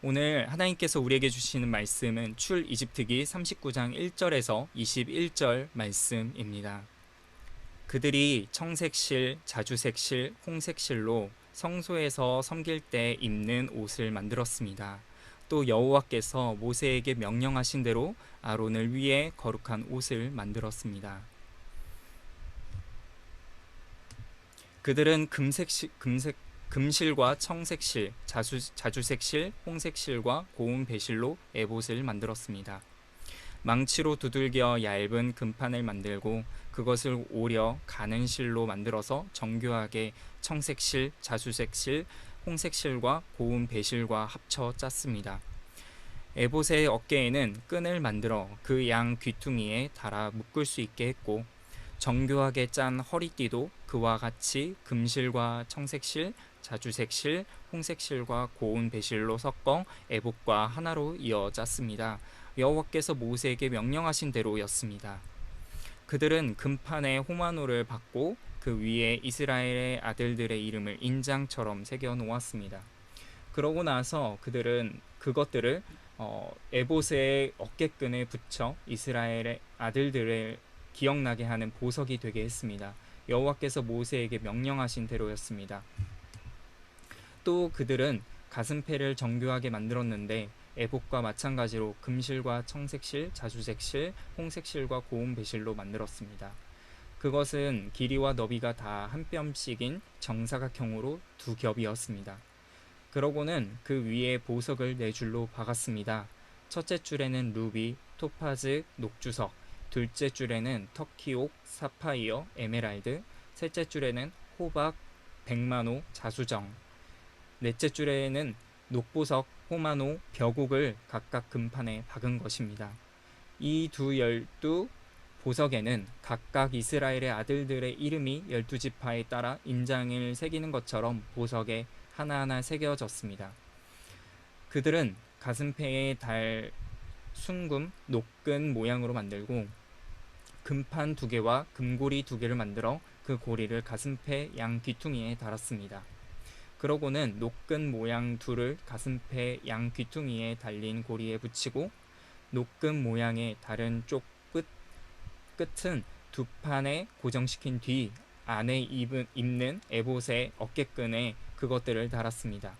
오늘 하나님께서 우리에게 주시는 말씀은 출 이집트기 39장 1절에서 21절 말씀입니다. 그들이 청색실, 자주색실, 홍색실로 성소에서 섬길 때 입는 옷을 만들었습니다. 또 여호와께서 모세에게 명령하신 대로 아론을 위해 거룩한 옷을 만들었습니다. 그들은 금실과 청색실, 자주색실, 홍색실과 고운 배실로 에봇을 만들었습니다. 망치로 두들겨 얇은 금판을 만들고 그것을 오려 가는 실로 만들어서 정교하게 청색실, 자주색실, 홍색실과 고운 배실과 합쳐 짰습니다. 에봇의 어깨에는 끈을 만들어 그 양 귀퉁이에 달아 묶을 수 있게 했고 정교하게 짠 허리띠도 그와 같이 금실과 청색실, 자주색실, 홍색실과 고운 배실로 섞어 에봇과 하나로 이어 짰습니다. 여호와께서 모세에게 명령하신 대로였습니다. 그들은 금판에 호마노를 받고 그 위에 이스라엘의 아들들의 이름을 인장처럼 새겨 놓았습니다. 그러고 나서 그들은 그것들을 에봇의 어깨끈에 붙여 이스라엘의 아들들을 기억나게 하는 보석이 되게 했습니다. 여호와께서 모세에게 명령하신 대로였습니다. 또 그들은 가슴패를 정교하게 만들었는데 에봇과 마찬가지로 금실과 청색실, 자주색실, 홍색실과 고운 배실로 만들었습니다. 그것은 길이와 너비가 다 한 뼘씩인 정사각형으로 두 겹이었습니다. 그러고는 그 위에 보석을 네 줄로 박았습니다. 첫째 줄에는 루비, 토파즈, 녹주석, 둘째 줄에는 터키옥, 사파이어, 에메랄드, 셋째 줄에는 호박, 백마노, 자수정, 넷째 줄에는 녹보석, 호마노, 벼곡을 각각 금판에 박은 것입니다. 이 두 열두 보석에는 각각 이스라엘의 아들들의 이름이 12지파에 따라 인장을 새기는 것처럼 보석에 하나하나 새겨졌습니다. 그들은 가슴패에 달 순금, 녹근 모양으로 만들고 금판 두 개와 금고리 두 개를 만들어 그 고리를 가슴패 양 귀퉁이에 달았습니다. 그러고는 녹근 모양 둘을 가슴패 양 귀퉁이에 달린 고리에 붙이고 녹근 모양의 다른 쪽 끝은 두 판에 고정시킨 뒤 안에 입는 에봇의 어깨끈에 그것들을 달았습니다.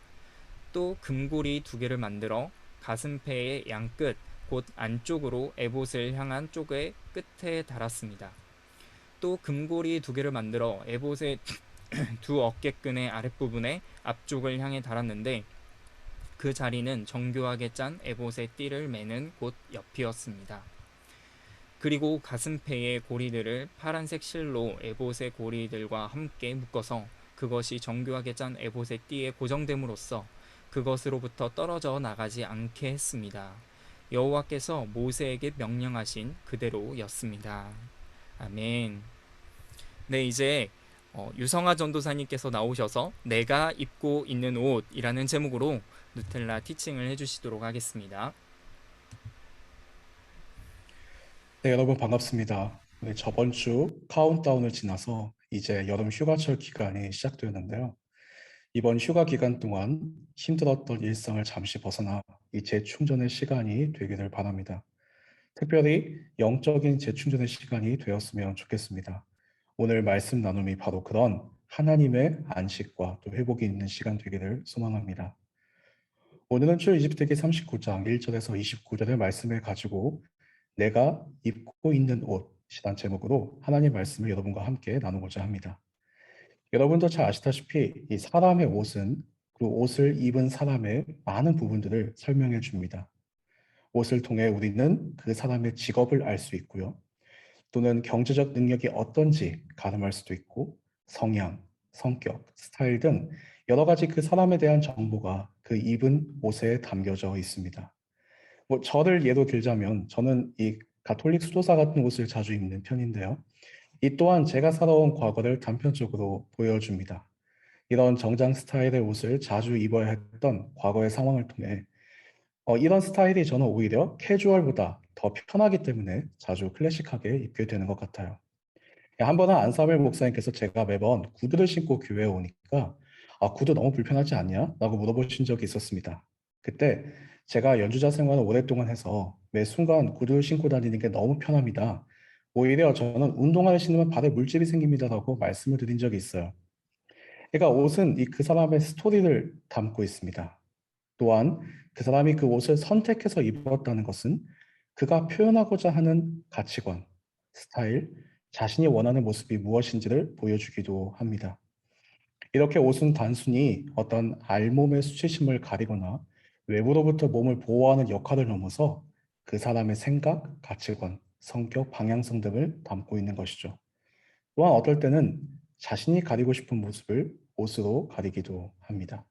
또 금고리 두 개를 만들어 가슴패의 양끝 곧 안쪽으로 에봇을 향한 쪽의 끝에 달았습니다. 또 금고리 두 개를 만들어 에봇의 두 어깨끈의 아랫부분에 앞쪽을 향해 달았는데 그 자리는 정교하게 짠 에봇의 띠를 매는 곳 옆이었습니다. 그리고 가슴패의 고리들을 파란색 실로 에봇의 고리들과 함께 묶어서 그것이 정교하게 짠 에봇의 띠에 고정됨으로써 그것으로부터 떨어져 나가지 않게 했습니다. 여호와께서 모세에게 명령하신 그대로였습니다. 아멘. 네, 이제 유성아 전도사님께서 나오셔서 내가 입고 있는 옷이라는 제목으로 누텔라 티칭을 해주시도록 하겠습니다. 네, 여러분 반갑습니다. 우리 저번 주 카운트다운을 지나서 이제 여름 휴가철 기간이 시작되었는데요. 이번 휴가 기간 동안 힘들었던 일상을 잠시 벗어나 이 재충전의 시간이 되기를 바랍니다. 특별히 영적인 재충전의 시간이 되었으면 좋겠습니다. 오늘 말씀 나눔이 바로 그런 하나님의 안식과 또 회복이 있는 시간 되기를 소망합니다. 오늘은 출 이집트기 39장 1절에서 29절의 말씀을 가지고 내가 입고 있는 옷이란 제목으로 하나님 말씀을 여러분과 함께 나누고자 합니다. 여러분도 잘 아시다시피 이 사람의 옷은 그 옷을 입은 사람의 많은 부분들을 설명해 줍니다. 옷을 통해 우리는 그 사람의 직업을 알 수 있고요. 또는 경제적 능력이 어떤지 가늠할 수도 있고 성향, 성격, 스타일 등 여러 가지 그 사람에 대한 정보가 그 입은 옷에 담겨져 있습니다. 뭐 저를 예로 들자면 저는 이 가톨릭 수도사 같은 옷을 자주 입는 편인데요. 이 또한 제가 살아온 과거를 단편적으로 보여줍니다. 이런 정장 스타일의 옷을 자주 입어야 했던 과거의 상황을 통해 이런 스타일이 저는 오히려 캐주얼보다 더 편하기 때문에 자주 클래식하게 입게 되는 것 같아요. 한 번은 안사벨 목사님께서 제가 매번 구두를 신고 교회에 오니까 구두 너무 불편하지 않냐? 라고 물어보신 적이 있었습니다. 그때 제가 연주자 생활을 오랫동안 해서 매 순간 구두를 신고 다니는 게 너무 편합니다. 오히려 저는 운동화를 신으면 발에 물집이 생깁니다라고 말씀을 드린 적이 있어요. 그러니까 옷은 그 사람의 스토리를 담고 있습니다. 또한 그 사람이 그 옷을 선택해서 입었다는 것은 그가 표현하고자 하는 가치관, 스타일, 자신이 원하는 모습이 무엇인지를 보여주기도 합니다. 이렇게 옷은 단순히 어떤 알몸의 수치심을 가리거나 외부로부터 몸을 보호하는 역할을 넘어서 그 사람의 생각, 가치관, 성격, 방향성 등을 담고 있는 것이죠. 또한 어떨 때는 자신이 가리고 싶은 모습을 옷으로 가리기도 합니다.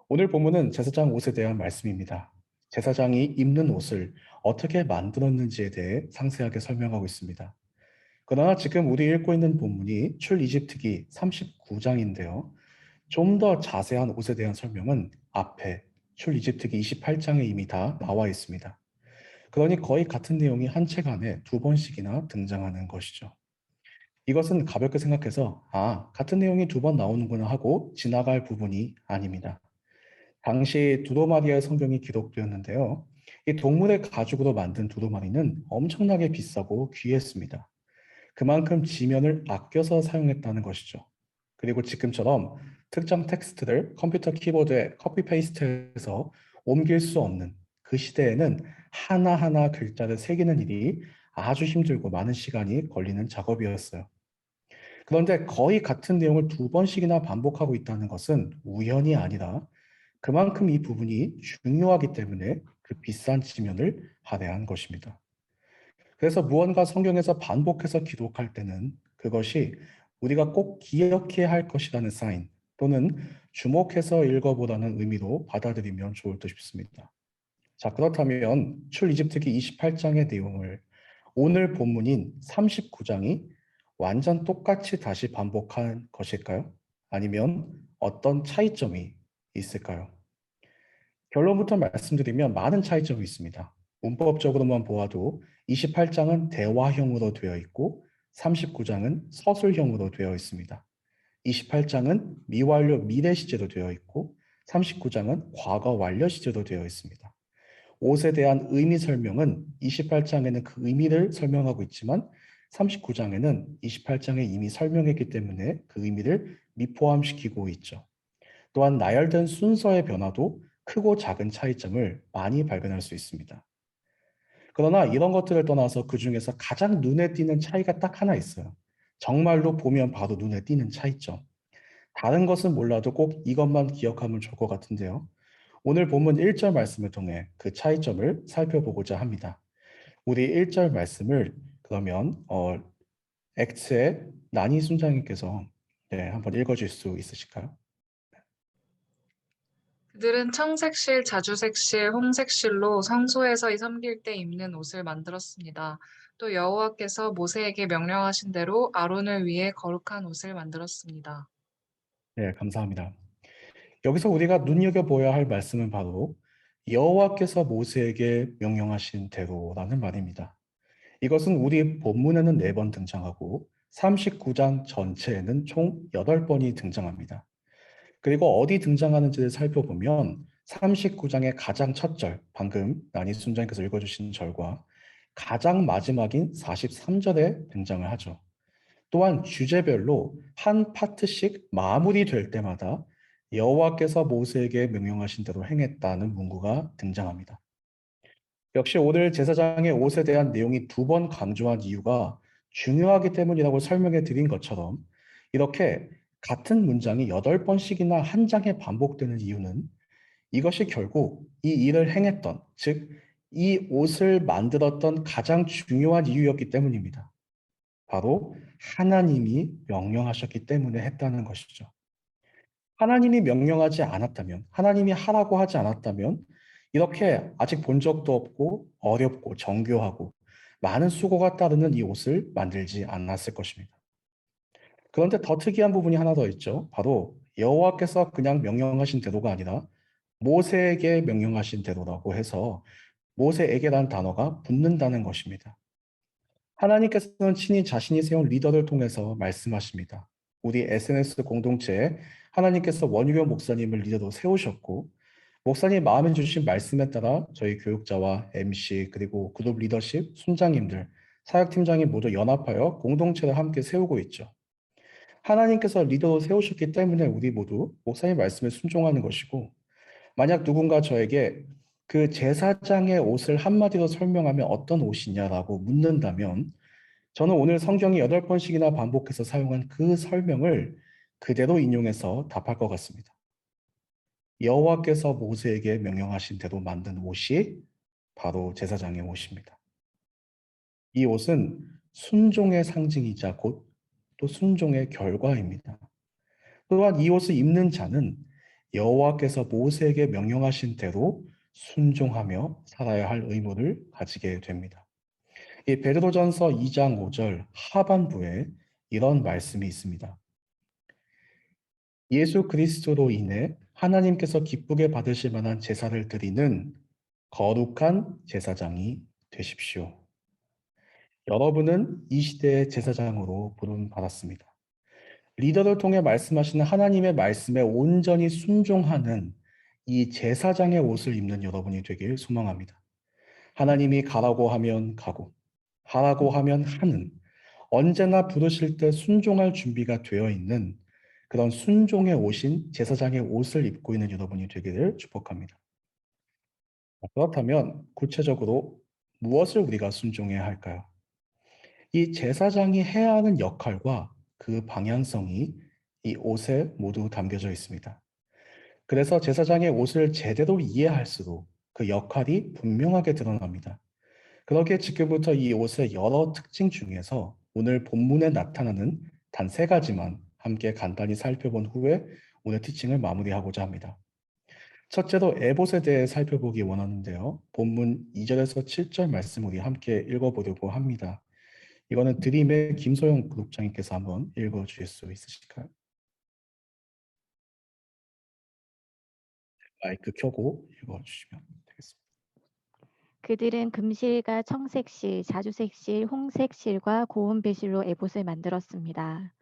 오늘 본문은 제사장 옷에 대한 말씀입니다. 제사장이 입는 옷을 어떻게 만들었는지에 대해 상세하게 설명하고 있습니다. 그러나 지금 우리 읽고 있는 본문이 출이집트기 39장인데요. 좀 더 자세한 옷에 대한 설명은 앞에 출이집트기 28장에 이미 다 나와 있습니다. 그러니 거의 같은 내용이 한 책 안에 두 번씩이나 등장하는 것이죠. 이것은 가볍게 생각해서 같은 내용이 두 번 나오는구나 하고 지나갈 부분이 아닙니다. 당시 두루마리의 성경이 기록되었는데요. 이 동물의 가죽으로 만든 두루마리는 엄청나게 비싸고 귀했습니다. 그만큼 지면을 아껴서 사용했다는 것이죠. 그리고 지금처럼 특정 텍스트를 컴퓨터 키보드에 커피 페이스트해서 옮길 수 없는 그 시대에는 하나하나 글자를 새기는 일이 아주 힘들고 많은 시간이 걸리는 작업이었어요. 그런데 거의 같은 내용을 두 번씩이나 반복하고 있다는 것은 우연이 아니라 그만큼 이 부분이 중요하기 때문에 그 비싼 지면을 할애한 것입니다. 그래서 무언가 성경에서 반복해서 기록할 때는 그것이 우리가 꼭 기억해야 할 것이라는 사인 또는 주목해서 읽어보라는 의미로 받아들이면 좋을 듯 싶습니다. 자, 그렇다면 출이집트기 28장의 내용을 오늘 본문인 39장이 완전 똑같이 다시 반복한 것일까요? 아니면 어떤 차이점이 있을까요? 결론부터 말씀드리면 많은 차이점이 있습니다. 문법적으로만 보아도 28장은 대화형으로 되어 있고 39장은 서술형으로 되어 있습니다. 28장은 미완료 미래 시제로 되어 있고 39장은 과거 완료 시제로 되어 있습니다. 옷에 대한 의미 설명은 28장에는 그 의미를 설명하고 있지만 39장에는 28장에 이미 설명했기 때문에 그 의미를 미포함시키고 있죠. 또한 나열된 순서의 변화도 크고 작은 차이점을 많이 발견할 수 있습니다. 그러나 이런 것들을 떠나서 그 중에서 가장 눈에 띄는 차이가 딱 하나 있어요. 정말로 보면 바로 눈에 띄는 차이점. 다른 것은 몰라도 꼭 이것만 기억하면 좋을 것 같은데요. 오늘 본문 1절 말씀을 통해 그 차이점을 살펴보고자 합니다. 우리 1절 말씀을 그러면 엑스의 나니 순장님께서 한번 읽어줄 수 있으실까요? 그들은 청색실, 자주색실, 홍색실로 성소에서 섬길 때 입는 옷을 만들었습니다. 또 여호와께서 모세에게 명령하신 대로 아론을 위해 거룩한 옷을 만들었습니다. 네, 감사합니다. 여기서 우리가 눈여겨보아야 할 말씀은 바로 여호와께서 모세에게 명령하신 대로라는 말입니다. 이것은 우리 본문에는 4번 등장하고 39장 전체에는 총 8번이 등장합니다. 그리고 어디 등장하는지를 살펴보면 39장의 가장 첫 절, 방금 나니 순장님께서 읽어주신 절과 가장 마지막인 43절에 등장을 하죠. 또한 주제별로 한 파트씩 마무리될 때마다 여호와께서 모세에게 명령하신 대로 행했다는 문구가 등장합니다. 역시 오늘 제사장의 옷에 대한 내용이 2번 강조한 이유가 중요하기 때문이라고 설명해 드린 것처럼 이렇게 같은 문장이 8번씩이나 한 장에 반복되는 이유는 이것이 결국 이 일을 행했던, 즉, 이 옷을 만들었던 가장 중요한 이유였기 때문입니다. 바로 하나님이 명령하셨기 때문에 했다는 것이죠. 하나님이 명령하지 않았다면, 하나님이 하라고 하지 않았다면, 이렇게 아직 본 적도 없고 어렵고 정교하고 많은 수고가 따르는 이 옷을 만들지 않았을 것입니다. 그런데 더 특이한 부분이 하나 더 있죠. 바로 여호와께서 그냥 명령하신 대로가 아니라 모세에게 명령하신 대로라고 해서 모세에게라는 단어가 붙는다는 것입니다. 하나님께서는 친히 자신이 세운 리더를 통해서 말씀하십니다. 우리 SNS 공동체에 하나님께서 원유교 목사님을 리더로 세우셨고 목사님 마음에 주신 말씀에 따라 저희 교육자와 MC 그리고 그룹 리더십, 순장님들, 사역팀장이 모두 연합하여 공동체를 함께 세우고 있죠. 하나님께서 리더로 세우셨기 때문에 우리 모두 목사님 말씀에 순종하는 것이고, 만약 누군가 저에게 그 제사장의 옷을 한마디로 설명하면 어떤 옷이냐라고 묻는다면 저는 오늘 성경이 8번씩이나 반복해서 사용한 그 설명을 그대로 인용해서 답할 것 같습니다. 여호와께서 모세에게 명령하신 대로 만든 옷이 바로 제사장의 옷입니다. 이 옷은 순종의 상징이자 곧 또 순종의 결과입니다. 또한 이 옷을 입는 자는 여호와께서 모세에게 명령하신 대로 순종하며 살아야 할 의무를 가지게 됩니다. 이 베드로전서 2장 5절 하반부에 이런 말씀이 있습니다. 예수 그리스도로 인해 하나님께서 기쁘게 받으실 만한 제사를 드리는 거룩한 제사장이 되십시오. 여러분은 이 시대의 제사장으로 부름받았습니다. 리더를 통해 말씀하시는 하나님의 말씀에 온전히 순종하는 이 제사장의 옷을 입는 여러분이 되길 소망합니다. 하나님이 가라고 하면 가고, 하라고 하면 하는, 언제나 부르실 때 순종할 준비가 되어 있는 그런 순종의 옷인 제사장의 옷을 입고 있는 여러분이 되기를 축복합니다. 그렇다면 구체적으로 무엇을 우리가 순종해야 할까요? 이 제사장이 해야 하는 역할과 그 방향성이 이 옷에 모두 담겨져 있습니다. 그래서 제사장의 옷을 제대로 이해할수록 그 역할이 분명하게 드러납니다. 그렇게 지금부터 이 옷의 여러 특징 중에서 오늘 본문에 나타나는 단 3가지만 함께 간단히 살펴본 후에 오늘 티칭을 마무리하고자 합니다. 첫째로 에봇에 대해 살펴보기 원하는데요. 본문 2절에서 7절 말씀 우리 함께 읽어보려고 합니다. 이거는 드림의 김소영 그룹장님께서 한번 읽어주실 수 있으실까요? 마이크 켜고 읽어주시면 되겠습니다. 그들은 금실과 청색실, 자주색실, 홍색실과 고운 배실로 에봇을 만들었습니다.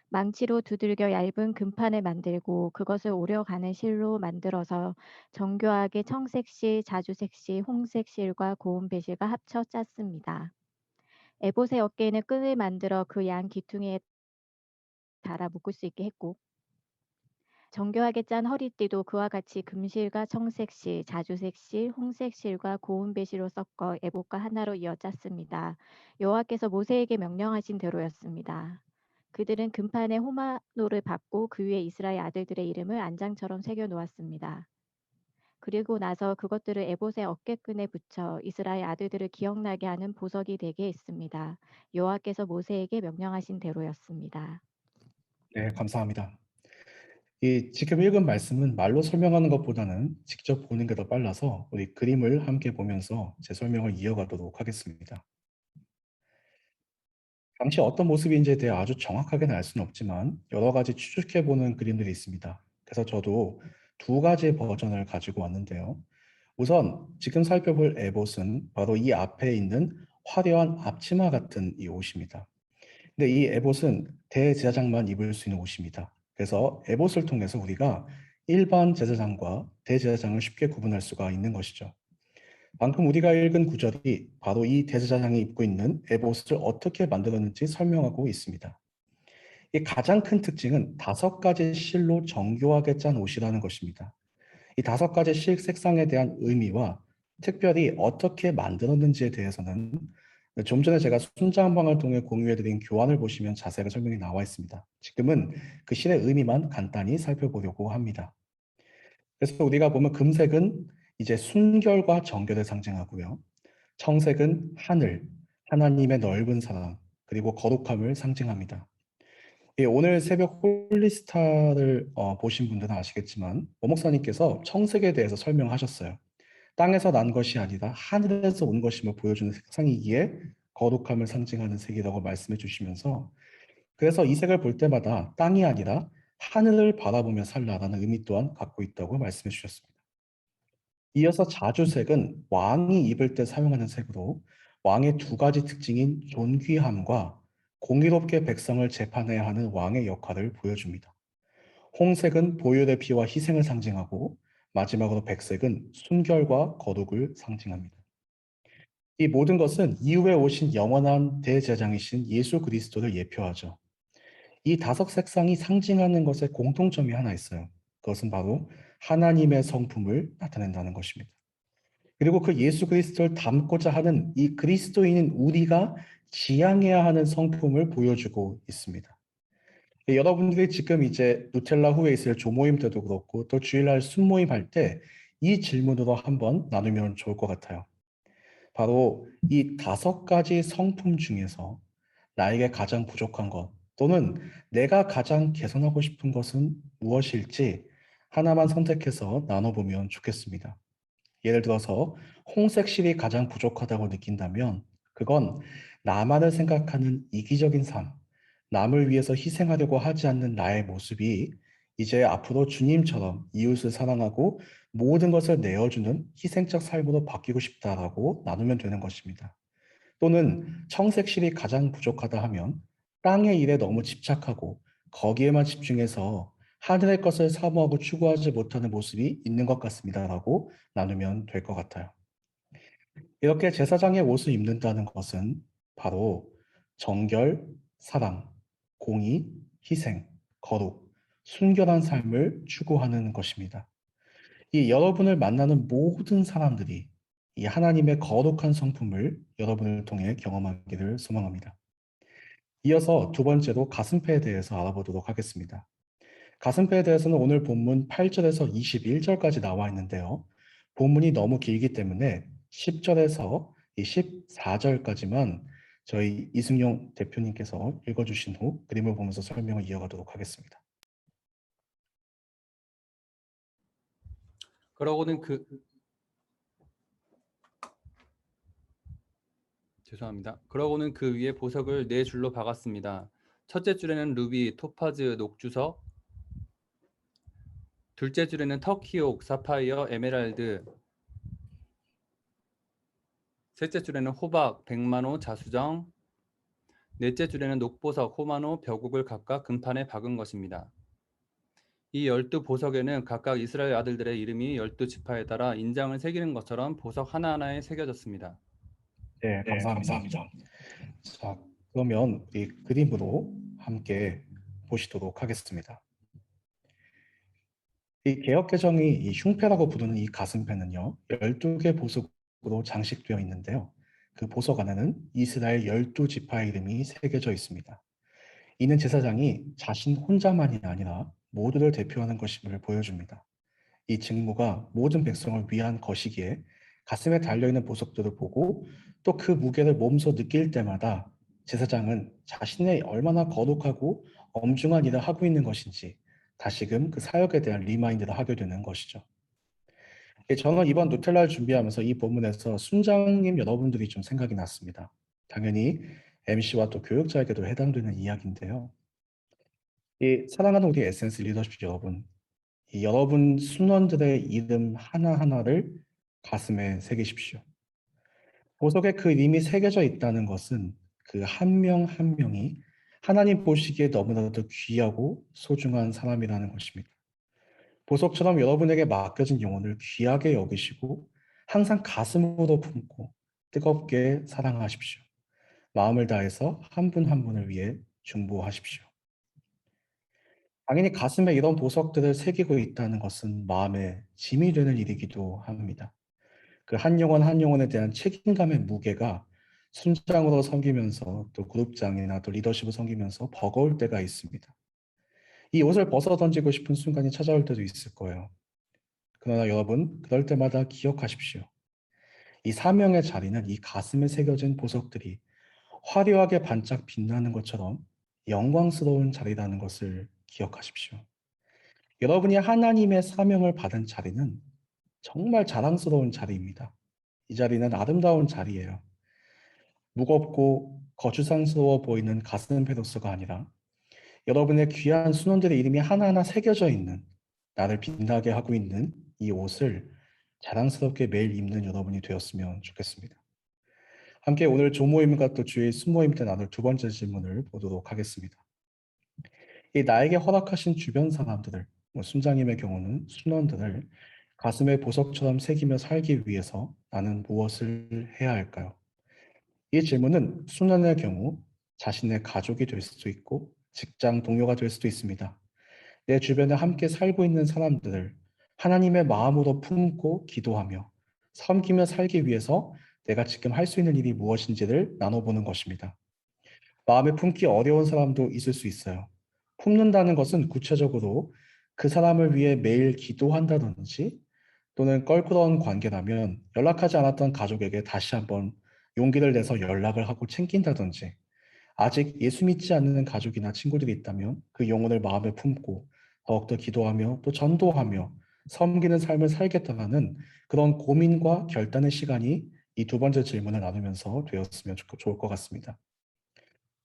망치로 두들겨 얇은 금판을 만들고 그것을 오려가는 실로 만들어서 정교하게 청색실, 자주색실, 홍색실과 고운 배실과 합쳐 짰습니다. 에봇의 어깨에는 끈을 만들어 그 양 귀퉁이에 달아 묶을 수 있게 했고, 정교하게 짠 허리띠도 그와 같이 금실과 청색실, 자주색실, 홍색실과 고운 배실로 섞어 에봇과 하나로 이어 짰습니다. 여호와께서 모세에게 명령하신 대로였습니다. 그들은 금판에 호마노를 받고 그 위에 이스라엘 아들들의 이름을 안장처럼 새겨 놓았습니다. 그리고 나서 그것들을 에봇의 어깨끈에 붙여 이스라엘 아들들을 기억나게 하는 보석이 되게 했습니다. 여호와께서 모세에게 명령하신 대로였습니다. 네, 감사합니다. 이 지금 읽은 말씀은 말로 설명하는 것보다는 직접 보는 게 더 빨라서 우리 그림을 함께 보면서 제 설명을 이어가도록 하겠습니다. 당시 어떤 모습인지에 대해 아주 정확하게는 알 수는 없지만 여러 가지 추측해보는 그림들이 있습니다. 그래서 저도 2가지 버전을 가지고 왔는데요. 우선 지금 살펴볼 에봇은 바로 이 앞에 있는 화려한 앞치마 같은 이 옷입니다. 근데 이 에봇은 대제사장만 입을 수 있는 옷입니다. 그래서 에봇을 통해서 우리가 일반 제사장과 대제사장을 쉽게 구분할 수가 있는 것이죠. 방금 우리가 읽은 구절이 바로 이 대제사장이 입고 있는 에봇을 어떻게 만들었는지 설명하고 있습니다. 이 가장 큰 특징은 5가지 실로 정교하게 짠 옷이라는 것입니다. 이 5가지 실 색상에 대한 의미와 특별히 어떻게 만들었는지에 대해서는 좀 전에 제가 순장방을 통해 공유해드린 교환을 보시면 자세하게 설명이 나와 있습니다. 지금은 그 실의 의미만 간단히 살펴보려고 합니다. 그래서 우리가 보면 금색은 이제 순결과 정결을 상징하고요. 청색은 하늘, 하나님의 넓은 사랑, 그리고 거룩함을 상징합니다. 예, 오늘 새벽 홀리스타를 보신 분들은 아시겠지만 오 목사님께서 청색에 대해서 설명하셨어요. 땅에서 난 것이 아니라 하늘에서 온 것임을 보여주는 색상이기에 거룩함을 상징하는 색이라고 말씀해 주시면서, 그래서 이 색을 볼 때마다 땅이 아니라 하늘을 바라보며 살라라는 의미 또한 갖고 있다고 말씀해 주셨습니다. 이어서 자주색은 왕이 입을 때 사용하는 색으로 왕의 2가지 특징인 존귀함과 공의롭게 백성을 재판해야 하는 왕의 역할을 보여줍니다. 홍색은 보혈의 피와 희생을 상징하고 마지막으로 백색은 순결과 거룩을 상징합니다. 이 모든 것은 이후에 오신 영원한 대제사장이신 예수 그리스도를 예표하죠. 이 다섯 색상이 상징하는 것에 공통점이 하나 있어요. 그것은 바로 하나님의 성품을 나타낸다는 것입니다. 그리고 그 예수 그리스도를 닮고자 하는 이 그리스도인인 우리가 지향해야 하는 성품을 보여주고 있습니다. 여러분들이 지금 이제 누텔라 후에 있을 조모임 때도 그렇고 또 주일날 순모임 할 때 이 질문으로 한번 나누면 좋을 것 같아요. 바로 이 다섯 가지 성품 중에서 나에게 가장 부족한 것 또는 내가 가장 개선하고 싶은 것은 무엇일지 하나만 선택해서 나눠보면 좋겠습니다. 예를 들어서 홍색실이 가장 부족하다고 느낀다면 그건 나만을 생각하는 이기적인 삶, 남을 위해서 희생하려고 하지 않는 나의 모습이 이제 앞으로 주님처럼 이웃을 사랑하고 모든 것을 내어주는 희생적 삶으로 바뀌고 싶다라고 나누면 되는 것입니다. 또는 청색실이 가장 부족하다 하면 땅의 일에 너무 집착하고 거기에만 집중해서 하늘의 것을 사모하고 추구하지 못하는 모습이 있는 것 같습니다라고 나누면 될 것 같아요. 이렇게 제사장의 옷을 입는다는 것은 바로 정결, 사랑, 공의, 희생, 거룩, 순결한 삶을 추구하는 것입니다. 이 여러분을 만나는 모든 사람들이 이 하나님의 거룩한 성품을 여러분을 통해 경험하기를 소망합니다. 이어서 두 번째로 가슴페에 대해서 알아보도록 하겠습니다. 가슴페에 대해서는 오늘 본문 8절에서 21절까지 나와 있는데요. 본문이 너무 길기 때문에 10절에서 이 14절까지만 저희 이승용 대표님께서 읽어주신 후 그림을 보면서 설명을 이어가도록 하겠습니다. 그러고는 그러고는 그 위에 보석을 4줄로 박았습니다. 첫째 줄에는 루비, 토파즈, 녹주석, 둘째 줄에는 터키옥, 사파이어, 에메랄드, 셋째 줄에는 호박, 백만호, 자수정, 넷째 줄에는 녹보석, 호마노, 벼국을 각각 금판에 박은 것입니다. 이 12보석에는 각각 이스라엘 아들들의 이름이 12지파에 따라 인장을 새기는 것처럼 보석 하나하나에 새겨졌습니다. 네, 감사합니다. 자, 그러면 우리 그림으로 함께 보시도록 하겠습니다. 이 개역개정이 이 흉패라고 부르는 이 가슴패는요, 12개 보석으로 장식되어 있는데요. 그 보석 안에는 이스라엘 12지파의 이름이 새겨져 있습니다. 이는 제사장이 자신 혼자만이 아니라 모두를 대표하는 것임을 보여줍니다. 이 직무가 모든 백성을 위한 것이기에 가슴에 달려있는 보석들을 보고 또 그 무게를 몸소 느낄 때마다 제사장은 자신의 얼마나 거룩하고 엄중한 일을 하고 있는 것인지 다시금 그 사역에 대한 리마인드를 하게 되는 것이죠. 저는 이번 누텔라를 준비하면서 이 본문에서 순장님 여러분들이 좀 생각이 났습니다. 당연히 MC와 또 교육자에게도 해당되는 이야기인데요. 이 사랑하는 우리 에센스 리더십 여러분, 이 여러분 순원들의 이름 하나하나를 가슴에 새기십시오. 보석에 그 이름이 새겨져 있다는 것은 그 한 명 한 명이 하나님 보시기에 너무나도 귀하고 소중한 사람이라는 것입니다. 보석처럼 여러분에게 맡겨진 영혼을 귀하게 여기시고 항상 가슴으로 품고 뜨겁게 사랑하십시오. 마음을 다해서 한 분 한 분을 위해 중보하십시오. 당연히 가슴에 이런 보석들을 새기고 있다는 것은 마음에 짐이 되는 일이기도 합니다. 그 한 영혼 한 영혼에 대한 책임감의 무게가 순장으로 섬기면서 또 그룹장이나 또 리더십을 섬기면서 버거울 때가 있습니다. 이 옷을 벗어 던지고 싶은 순간이 찾아올 때도 있을 거예요. 그러나 여러분, 그럴 때마다 기억하십시오. 이 사명의 자리는 이 가슴에 새겨진 보석들이 화려하게 반짝 빛나는 것처럼 영광스러운 자리라는 것을 기억하십시오. 여러분이 하나님의 사명을 받은 자리는 정말 자랑스러운 자리입니다. 이 자리는 아름다운 자리예요. 무겁고 거추장스러워 보이는 가슴페로서가 아니라 여러분의 귀한 순원들의 이름이 하나하나 새겨져 있는 나를 빛나게 하고 있는 이 옷을 자랑스럽게 매일 입는 여러분이 되었으면 좋겠습니다. 함께 오늘 조모임과 또 주일 순모임 때 나눌 두 번째 질문을 보도록 하겠습니다. 이 나에게 허락하신 주변 사람들을, 순장님의 경우는 순원들을 가슴에 보석처럼 새기며 살기 위해서 나는 무엇을 해야 할까요? 이 질문은 순환의 경우 자신의 가족이 될 수도 있고 직장 동료가 될 수도 있습니다. 내 주변에 함께 살고 있는 사람들을 하나님의 마음으로 품고 기도하며 섬기며 살기 위해서 내가 지금 할 수 있는 일이 무엇인지를 나눠보는 것입니다. 마음에 품기 어려운 사람도 있을 수 있어요. 품는다는 것은 구체적으로 그 사람을 위해 매일 기도한다든지 또는 껄끄러운 관계라면 연락하지 않았던 가족에게 다시 한번 용기를 내서 연락을 하고 챙긴다든지 아직 예수 믿지 않는 가족이나 친구들이 있다면 그 영혼을 마음에 품고 더욱더 기도하며 또 전도하며 섬기는 삶을 살겠다는 그런 고민과 결단의 시간이 이 두 번째 질문을 나누면서 되었으면 좋을 것 같습니다.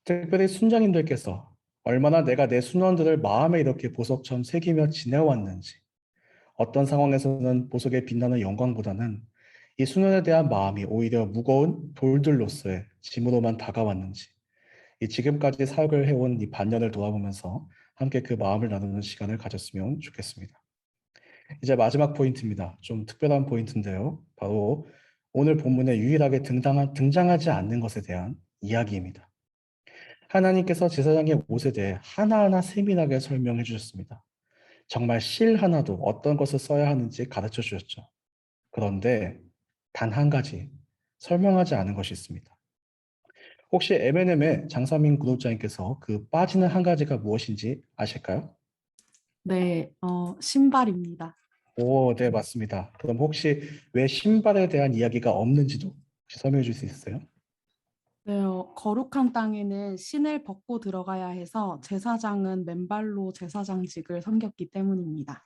특별히 순장님들께서 얼마나 내가 내 순원들을 마음에 이렇게 보석처럼 새기며 지내왔는지, 어떤 상황에서는 보석에 빛나는 영광보다는 이 순원에 대한 마음이 오히려 무거운 돌들로서의 짐으로만 다가왔는지, 이 지금까지 사역을 해온 이 반년을 돌아보면서 함께 그 마음을 나누는 시간을 가졌으면 좋겠습니다. 이제 마지막 포인트입니다. 좀 특별한 포인트인데요. 바로 오늘 본문에 유일하게 등장하지 않는 것에 대한 이야기입니다. 하나님께서 제사장의 옷에 대해 하나하나 세밀하게 설명해 주셨습니다. 정말 실 하나도 어떤 것을 써야 하는지 가르쳐 주셨죠. 그런데 단 한 가지 설명하지 않은 것이 있습니다. 혹시 M&M의 장사민 구독자님께서 그 빠지는 한 가지가 무엇인지 아실까요? 네, 신발입니다. 오, 네, 맞습니다. 그럼 혹시 왜 신발에 대한 이야기가 없는지도 혹시 설명해 줄 수 있어요? 네, 거룩한 땅에는 신을 벗고 들어가야 해서 제사장은 맨발로 제사장직을 섬겼기 때문입니다.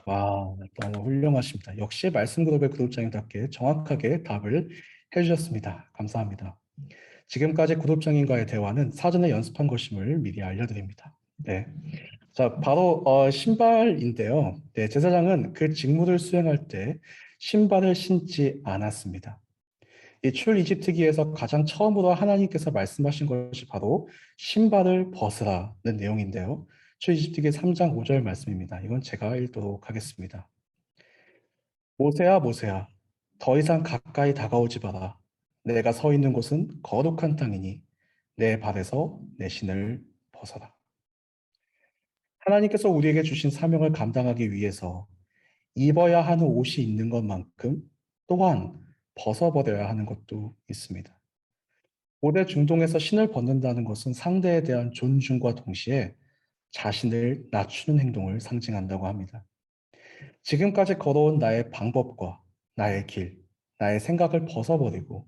와, 너무 훌륭하십니다. 역시 말씀 그룹의 구독자님답게 정확하게 답을 해주셨습니다. 감사합니다. 지금까지 구독자님과의 대화는 사전에 연습한 것임을 미리 알려드립니다. 네. 자, 바로 신발인데요. 네, 제사장은 그 직무를 수행할 때 신발을 신지 않았습니다. 이 출이집트기에서 가장 처음으로 하나님께서 말씀하신 것이 바로 신발을 벗으라는 내용인데요. 출이집트기 3장 5절 말씀입니다. 이건 제가 읽도록 하겠습니다. 모세야 모세야 더 이상 가까이 다가오지 마라. 내가 서 있는 곳은 거룩한 땅이니 내 발에서 내 신을 벗어라. 하나님께서 우리에게 주신 사명을 감당하기 위해서 입어야 하는 옷이 있는 것만큼 또한 벗어버려야 하는 것도 있습니다. 고대 중동에서 신을 벗는다는 것은 상대에 대한 존중과 동시에 자신을 낮추는 행동을 상징한다고 합니다. 지금까지 걸어온 나의 방법과 나의 길, 나의 생각을 벗어버리고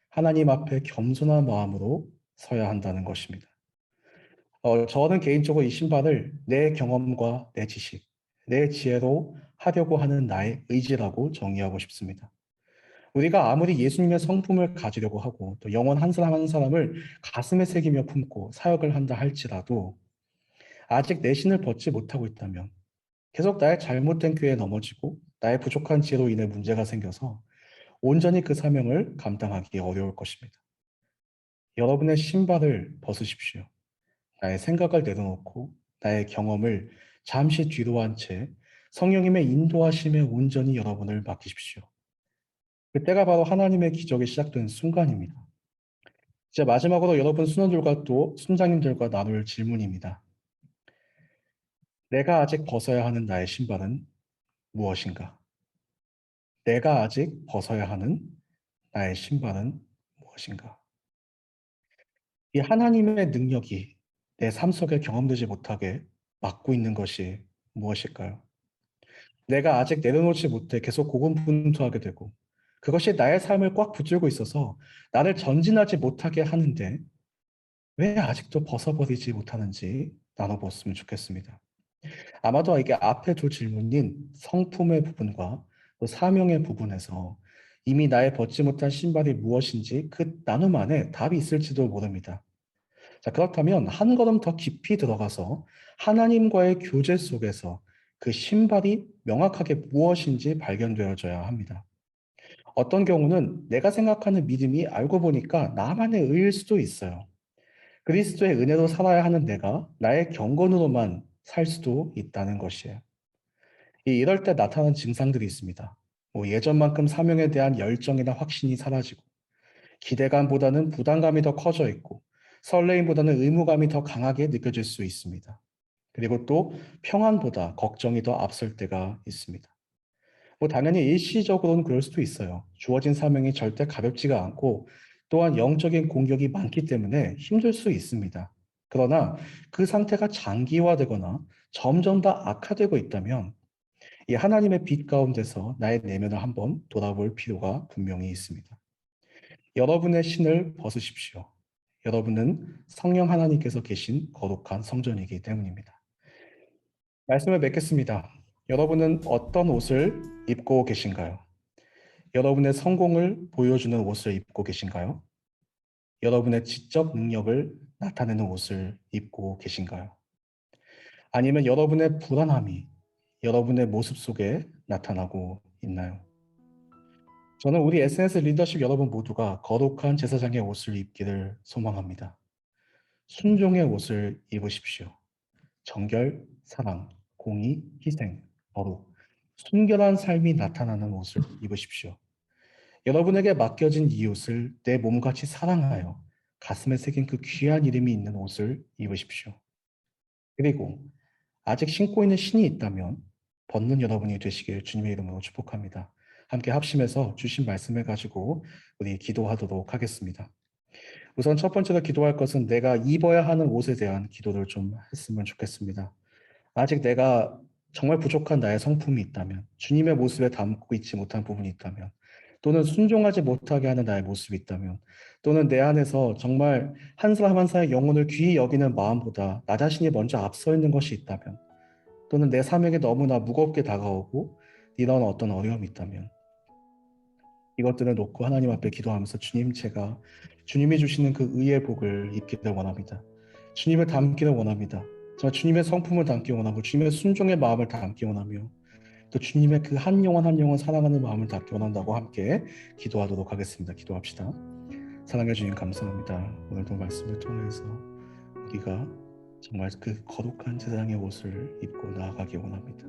하나님 앞에 겸손한 마음으로 서야 한다는 것입니다. 저는 개인적으로 이 신발을 내 경험과 내 지식, 내 지혜로 하려고 하는 나의 의지라고 정의하고 싶습니다. 우리가 아무리 예수님의 성품을 가지려고 하고 또 영혼 한 사람 한 사람을 가슴에 새기며 품고 사역을 한다 할지라도 아직 내 신을 벗지 못하고 있다면 계속 나의 잘못된 꾀에 넘어지고 나의 부족한 지혜로 인해 문제가 생겨서 온전히 그 사명을 감당하기 어려울 것입니다. 여러분의 신발을 벗으십시오. 나의 생각을 내려놓고 나의 경험을 잠시 뒤로 한 채 성령님의 인도하심에 온전히 여러분을 맡기십시오. 그때가 바로 하나님의 기적이 시작된 순간입니다. 이제 마지막으로 여러분 순원들과 또 순장님들과 나눌 질문입니다. 내가 아직 벗어야 하는 나의 신발은 무엇인가? 내가 아직 벗어야 하는 나의 신발은 무엇인가? 이 하나님의 능력이 내 삶 속에 경험되지 못하게 막고 있는 것이 무엇일까요? 내가 아직 내려놓지 못해 계속 고군분투하게 되고 그것이 나의 삶을 꽉 붙들고 있어서 나를 전진하지 못하게 하는데 왜 아직도 벗어버리지 못하는지 나눠보았으면 좋겠습니다. 아마도 이게 앞에 두 질문인 성품의 부분과 또 사명의 부분에서 이미 나의 벗지 못한 신발이 무엇인지 그 나눔 안에 답이 있을지도 모릅니다. 자, 그렇다면 한 걸음 더 깊이 들어가서 하나님과의 교제 속에서 그 신발이 명확하게 무엇인지 발견되어져야 합니다. 어떤 경우는 내가 생각하는 믿음이 알고 보니까 나만의 의일 수도 있어요. 그리스도의 은혜로 살아야 하는 내가 나의 경건으로만 살 수도 있다는 것이에요. 이럴 때 나타나는 증상들이 있습니다. 예전만큼 사명에 대한 열정이나 확신이 사라지고 기대감보다는 부담감이 더 커져 있고 설레임보다는 의무감이 더 강하게 느껴질 수 있습니다. 그리고 또 평안보다 걱정이 더 앞설 때가 있습니다. 당연히 일시적으로는 그럴 수도 있어요. 주어진 사명이 절대 가볍지가 않고 또한 영적인 공격이 많기 때문에 힘들 수 있습니다. 그러나 그 상태가 장기화되거나 점점 더 악화되고 있다면 이 하나님의 빛 가운데서 나의 내면을 한번 돌아볼 필요가 분명히 있습니다. 여러분의 신을 벗으십시오. 여러분은 성령 하나님께서 계신 거룩한 성전이기 때문입니다. 말씀을 맺겠습니다. 여러분은 어떤 옷을 입고 계신가요? 여러분의 성공을 보여주는 옷을 입고 계신가요? 여러분의 지적 능력을 나타내는 옷을 입고 계신가요? 아니면 여러분의 불안함이 여러분의 모습 속에 나타나고 있나요? 저는 우리 SNS 리더십 여러분 모두가 거룩한 제사장의 옷을 입기를 소망합니다. 순종의 옷을 입으십시오. 정결, 사랑, 공의, 희생, 거룩, 순결한 삶이 나타나는 옷을 입으십시오. 여러분에게 맡겨진 이 옷을 내 몸같이 사랑하여 가슴에 새긴 그 귀한 이름이 있는 옷을 입으십시오. 그리고 아직 신고 있는 신이 있다면 벗는 여러분이 되시길 주님의 이름으로 축복합니다. 함께 합심해서 주신 말씀을 가지고 우리 기도하도록 하겠습니다. 우선 첫 번째로 기도할 것은 내가 입어야 하는 옷에 대한 기도를 좀 했으면 좋겠습니다. 아직 내가 정말 부족한 나의 성품이 있다면, 주님의 모습에 담고 있지 못한 부분이 있다면, 또는 순종하지 못하게 하는 나의 모습이 있다면, 또는 내 안에서 정말 한 사람 한 사람의 영혼을 귀히 여기는 마음보다 나 자신이 먼저 앞서 있는 것이 있다면, 또는 내 사명에 너무나 무겁게 다가오고 이런 어떤 어려움이 있다면, 이것들을 놓고 하나님 앞에 기도하면서 주님, 제가 주님이 주시는 그 의의 복을 입기를 원합니다. 주님을 닮기를 원합니다. 정말 주님의 성품을 닮기 원하고 주님의 순종의 마음을 닮기 원하며 또 주님의 그 한 영혼 한 영혼 사랑하는 마음을 닮기 원한다고 함께 기도하도록 하겠습니다. 기도합시다. 사랑해 주님 감사합니다. 오늘도 말씀을 통해서 우리가 정말 그 거룩한 제사장의 옷을 입고 나아가기 원합니다.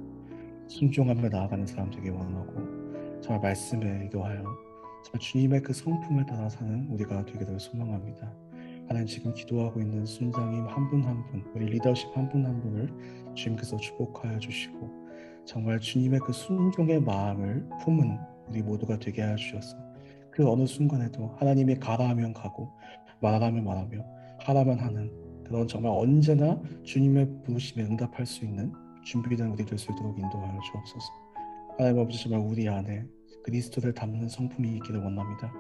순종하며 나아가는 사람 되기 원하고 정말 말씀에 의거하여 정말 주님의 그 성품을 따라 사는 우리가 되기를 소망합니다. 하나님, 지금 기도하고 있는 순장님 한 분 한 분, 우리 리더십 한 분 한 분을 주님께서 축복하여 주시고 정말 주님의 그 순종의 마음을 품은 우리 모두가 되게 하여 주셔서 그 어느 순간에도 하나님이 가라 하면 가고 말하면 말하며 하라면 하는 그런 정말 언제나 주님의 부르심에 응답할 수 있는 준비된 우리 될 수 있도록 인도하여 주옵소서. 하나님 아버지, 정말 우리 안에 그리스도를 담는 성품이 있기를 원합니다.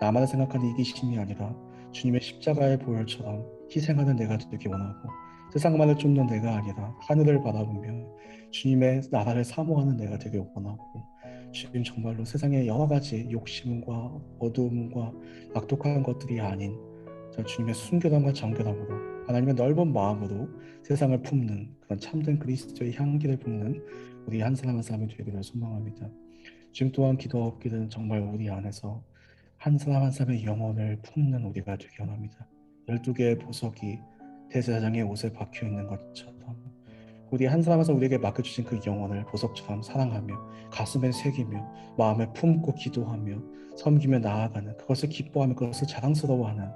나만을 생각하는 이기심이 아니라 주님의 십자가의 보혈처럼 희생하는 내가 되기 원하고 세상만을 쫓는 내가 아니라 하늘을 바라보며 주님의 나라를 사모하는 내가 되기 원하고 주님, 정말로 세상의 여러 가지 욕심과 어두움과 악독한 것들이 아닌 주님의 순결함과 정결함으로 하나님의 넓은 마음으로 세상을 품는 그런 참된 그리스도의 향기를 품는 우리 한 사람 한 사람이 되기를 소망합니다. 지금 또한 기도하기는 정말 우리 안에서 한 사람 한 사람의 영혼을 품는 우리가 되기 원합니다. 12개의 보석이 대제사장의 옷에 박혀 있는 것처럼 우리 한 사람 한 사람 우리에게 맡겨주신 그 영혼을 보석처럼 사랑하며 가슴에 새기며 마음에 품고 기도하며 섬기며 나아가는, 그것을 기뻐하며 그것을 자랑스러워하는,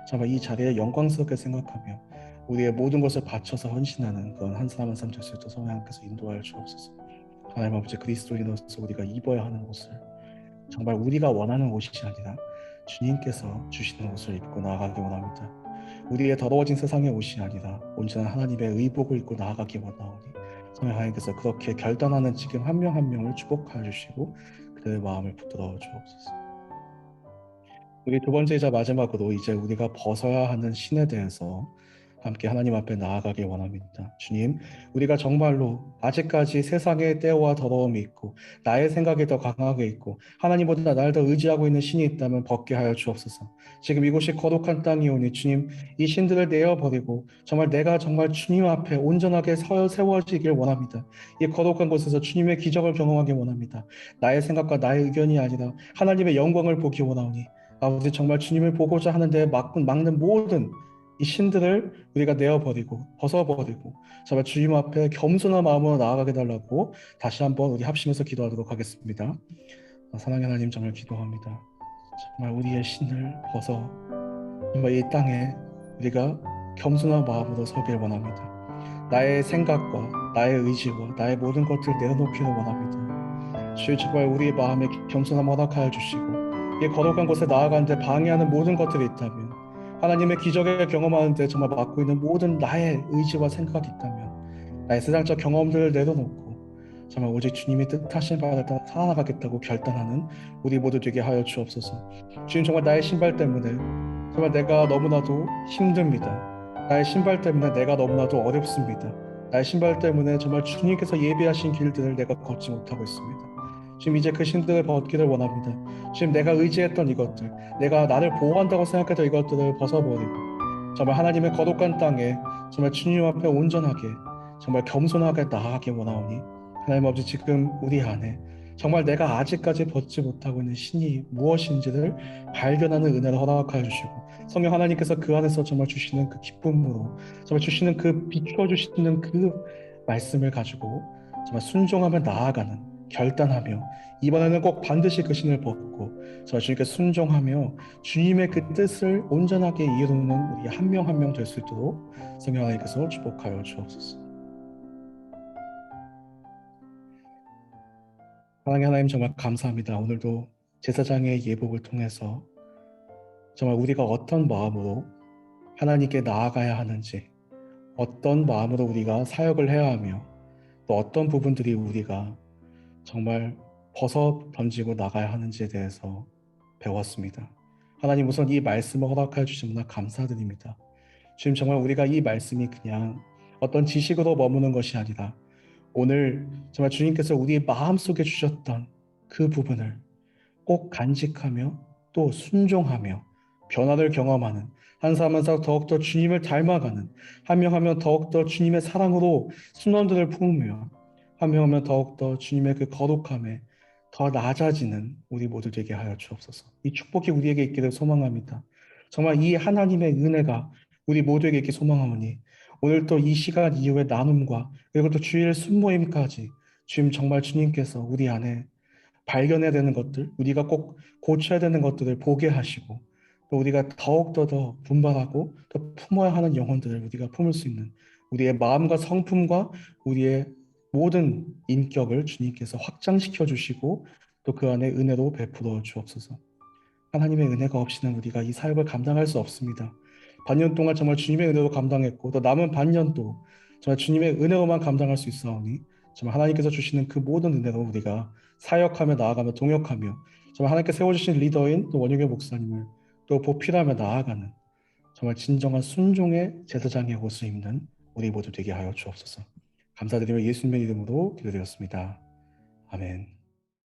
정말 이 자리에 영광스럽게 생각하며 우리의 모든 것을 바쳐서 헌신하는 그런 한 사람 한 사람 될 수 있도록 성령께서 인도하여 주옵소서. 하나님 아버지, 그리스도인으로서 우리가 입어야 하는 옷을 정말 우리가 원하는 옷이 아니라 주님께서 주시는 옷을 입고 나아가기 원합니다. 우리의 더러워진 세상의 옷이 아니라 온전한 하나님의 의복을 입고 나아가기 원하오니 성령 하나님께서 그렇게 결단하는 지금 한 명 한 명을 축복하여 주시고 그들의 마음을 붙들어 주옵소서. 우리 두 번째이자 마지막으로 이제 우리가 벗어야 하는 신에 대해서 함께 하나님 앞에 나아가기 원합니다. 주님, 우리가 정말로 아직까지 세상의 때와 더러움이 있고 나의 생각이 더 강하게 있고 하나님보다 나를 더 의지하고 있는 신이 있다면 벗게 하여 주옵소서. 지금 이곳이 거룩한 땅이오니 주님, 이 신들을 내어버리고 정말 내가 정말 주님 앞에 온전하게 세워지길 원합니다. 이 거룩한 곳에서 주님의 기적을 경험하기 원합니다. 나의 생각과 나의 의견이 아니라 하나님의 영광을 보기 원하오니 아버지, 정말 주님을 보고자 하는 데에 막는 모든 이 신들을 우리가 내어버리고 벗어버리고 정말 주님 앞에 겸손한 마음으로 나아가게 달라고 다시 한번 우리 합심해서 기도하도록 하겠습니다. 사랑하는 하나님, 정말 기도합니다. 정말 우리의 신을 벗어 정말 이 땅에 우리가 겸손한 마음으로 서길 원합니다. 나의 생각과 나의 의지와 나의 모든 것들을 내려놓기를 원합니다. 주여, 정말 우리의 마음에 겸손함 허락하여 주시고 이 거룩한 곳에 나아가는데 방해하는 모든 것들이 있다면, 하나님의 기적을 경험하는데 정말 막고 있는 모든 나의 의지와 생각이 있다면, 나의 세상적 경험들을 내려놓고 정말 오직 주님이 뜻하신 바를 따라 살아가겠다고 결단하는 우리 모두 되게 하여 주옵소서. 주님, 정말 나의 신발 때문에 정말 내가 너무나도 힘듭니다. 나의 신발 때문에 내가 너무나도 어렵습니다. 나의 신발 때문에 정말 주님께서 예비하신 길들을 내가 걷지 못하고 있습니다. 지금 이제 그 신들을 벗기를 원합니다. 지금 내가 의지했던 이것들, 내가 나를 보호한다고 생각했던 이것들을 벗어버리고 정말 하나님의 거룩한 땅에 정말 주님 앞에 온전하게 정말 겸손하게 나아가기 원하오니, 하나님 아버지, 지금 우리 안에 정말 내가 아직까지 벗지 못하고 있는 신이 무엇인지를 발견하는 은혜를 허락하여 주시고, 성령 하나님께서 그 안에서 정말 주시는 그 기쁨으로 정말 주시는 그 비추어 주시는 그 말씀을 가지고 정말 순종하며 나아가는, 결단하며 이번에는 꼭 반드시 그 신을 벗고 정말 주님께 순종하며 주님의 그 뜻을 온전하게 이루는 우리 한 명 한 명 될 수 있도록 성령 하나님께서 축복하여 주옵소서. 사랑의 하나님, 정말 감사합니다. 오늘도 제사장의 예복을 통해서 정말 우리가 어떤 마음으로 하나님께 나아가야 하는지, 어떤 마음으로 우리가 사역을 해야 하며, 또 어떤 부분들이 우리가 정말 벗어 던지고 나가야 하는지에 대해서 배웠습니다. 하나님, 우선 이 말씀을 허락해 주시면 감사드립니다. 주님, 정말 우리가 이 말씀이 그냥 어떤 지식으로 머무는 것이 아니라 오늘 정말 주님께서 우리의 마음속에 주셨던 그 부분을 꼭 간직하며 또 순종하며 변화를 경험하는, 한 사람 한 사람 더욱더 주님을 닮아가는, 한 명 한 명 더욱더 주님의 사랑으로 순원들을 품으며, 한 명 한 명 더욱더 주님의 그 거룩함에 더 낮아지는 우리 모두 되게 하여 주옵소서. 이 축복이 우리에게 있기를 소망합니다. 정말 이 하나님의 은혜가 우리 모두에게 있기 소망하오니, 오늘 또 이 시간 이후의 나눔과 그리고 또 주일 순모임까지 주님, 정말 주님께서 우리 안에 발견해야 되는 것들, 우리가 꼭 고쳐야 되는 것들을 보게 하시고, 또 우리가 더욱더 더 분발하고 또 품어야 하는 영혼들을 우리가 품을 수 있는 우리의 마음과 성품과 우리의 모든 인격을 주님께서 확장시켜 주시고 또 그 안에 은혜로 베풀어 주옵소서. 하나님의 은혜가 없이는 우리가 이 사역을 감당할 수 없습니다. 반년 동안 정말 주님의 은혜로 감당했고 또 남은 반년도 정말 주님의 은혜로만 감당할 수 있사오니, 정말 하나님께서 주시는 그 모든 은혜로 우리가 사역하며 나아가며 동역하며 정말 하나님께 세워주신 리더인 또 원유교 목사님을 또 보필하며 나아가는 정말 진정한 순종의 제사장의 옷을 입는 우리 모두 되게 하여 주옵소서. 감사드리며 예수님의 이름으로 기도드렸습니다. 아멘.